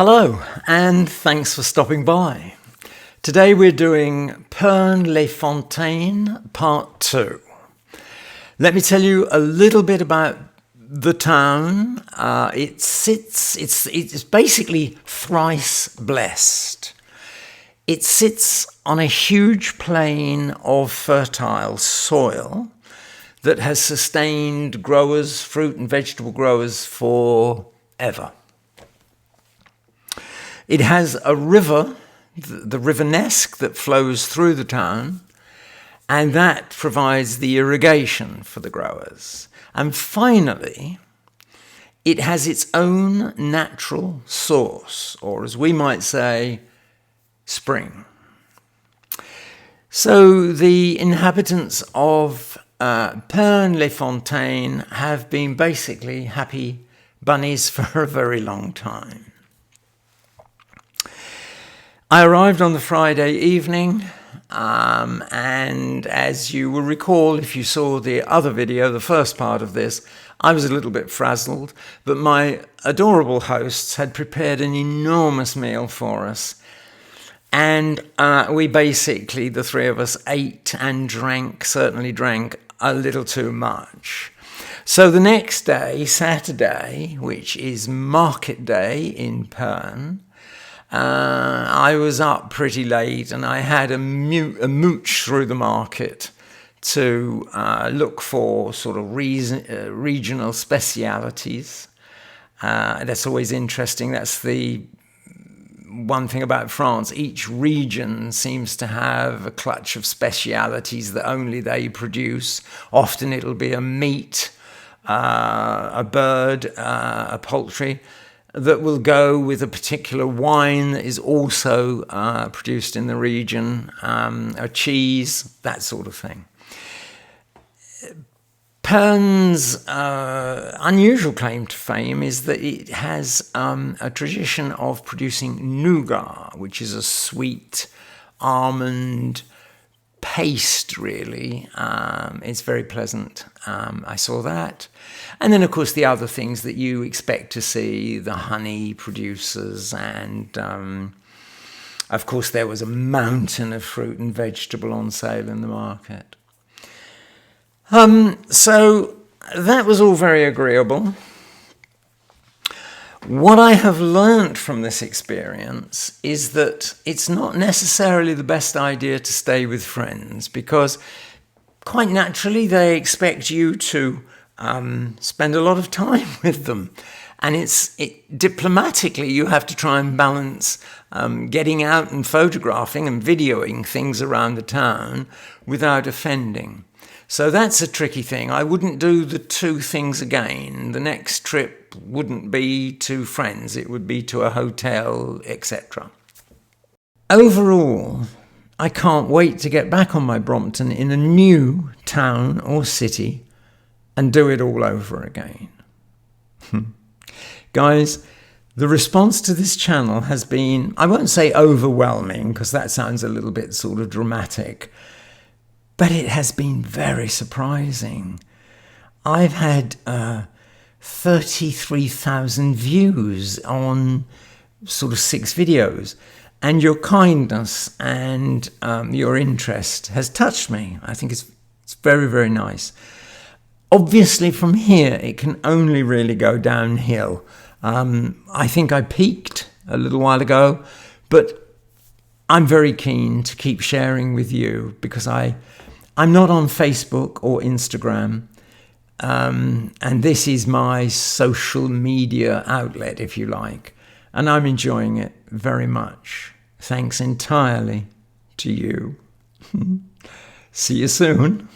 Hello, and thanks for stopping by. Today we're doing Pernes-les-Fontaines Part 2. Let me tell you a little bit about the town. It's basically thrice blessed. It sits on a huge plain of fertile soil that has sustained growers, fruit and vegetable growers, forever. It has a river, the River Nesk, that flows through the town, and that provides the irrigation for the growers. And finally, it has its own natural source, or as we might say, spring. So the inhabitants of Pernes-les-Fontaines have been basically happy bunnies for a very long time. I arrived on the Friday evening, and as you will recall, if you saw the other video, the first part of this, I was a little bit frazzled, but my adorable hosts had prepared an enormous meal for us. And we basically, the three of us, ate and certainly drank a little too much. So the next day, Saturday, which is market day in Pernes, I was up pretty late and I had a mooch through the market to look for sort of regional specialities. That's always interesting. That's the one thing about France. Each region seems to have a clutch of specialities that only they produce. Often it'll be a meat, a bird, a poultry that will go with a particular wine that is also produced in the region, a cheese, that sort of thing. Pernes' unusual claim to fame is that it has a tradition of producing nougat, which is a sweet almond paste, really. It's very pleasant. I saw that. And then, of course, the other things that you expect to see, the honey producers, and, of course, there was a mountain of fruit and vegetable on sale in the market. So that was all very agreeable. What I have learnt from this experience is that it's not necessarily the best idea to stay with friends, because quite naturally they expect you to spend a lot of time with them. And diplomatically, you have to try and balance getting out and photographing and videoing things around the town without offending. So that's a tricky thing. I wouldn't do the two things again. The next trip wouldn't be to friends. It would be to a hotel, etc. Overall, I can't wait to get back on my Brompton in a new town or city and do it all over again. Guys, the response to this channel has been, I won't say overwhelming, because that sounds a little bit sort of dramatic, but it has been very surprising. I've had 33,000 views on sort of 6 videos, and your kindness and your interest has touched me. I think it's very, very nice. Obviously, from here, it can only really go downhill. I think I peaked a little while ago, but I'm very keen to keep sharing with you, because I'm not on Facebook or Instagram, and this is my social media outlet, if you like, and I'm enjoying it very much. Thanks entirely to you. See you soon.